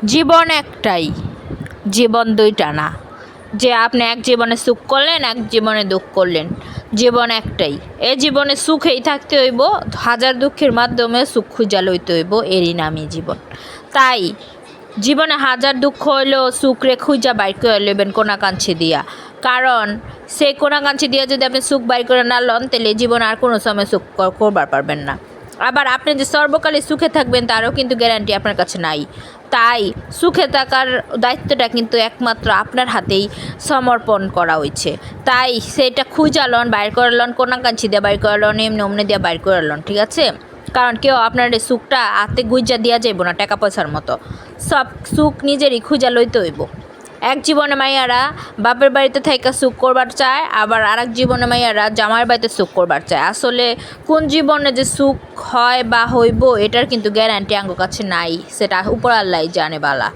জীবন একটাই, জীবন দুইটা না। যে আপনি এক জীবনে সুখ করলেন, এক জীবনে দুঃখ করলেন। জীবন একটাই, এ জীবনে সুখেই থাকতে হইব, হাজার দুঃখের মাধ্যমে সুখ খুঁজা লইতে হইব, এরই নামই জীবন। তাই জীবনে হাজার দুঃখ হইলেও সুখরে খুঁজা বাইর করে লইবেন কোনাকাঞ্চি দিয়া। কারণ সেই কোনাকাঞ্চি দিয়া যদি আপনি সুখ বাইর করে না লন, তাহলে জীবন আর কোনো সময় সুখ করবার পারবেন না। আবার আপনি যে সর্বকালে সুখে থাকবেন তারও কিন্তু গ্যারান্টি আপনার কাছে নাই। তাই সুখে থাকার দায়িত্বটা কিন্তু একমাত্র আপনার হাতেই সমর্পণ করা হয়েছে। তাই সেটা খুঁজা লন, বাইর করে লন, কোনাকাঞ্চি দিয়ে বাইর করে লন, এমনি অমনি দিয়ে বাইর করে লন, ঠিক আছে? কারণ কেউ আপনার এই সুখটা হাতে গুইজা দিয়া যাইব না টাকা পয়সার মতো। সব সুখ নিজেরই খুঁজা লইতে হইব। এক জীবনে মাইয়ারা বাপের বাড়িতে থাইকা সুখ করবার চায়, আবার আর এক জীবনে মাইয়ারা জামাইয়ের বাড়িতে সুখ করবার চায়। আসলে কোন জীবনে যে সুখ হয় বা হইব এটার কিন্তু গ্যারান্টি আঙ্গো কাছে নাই, সেটা উপর আল্লাহই জানে বালা।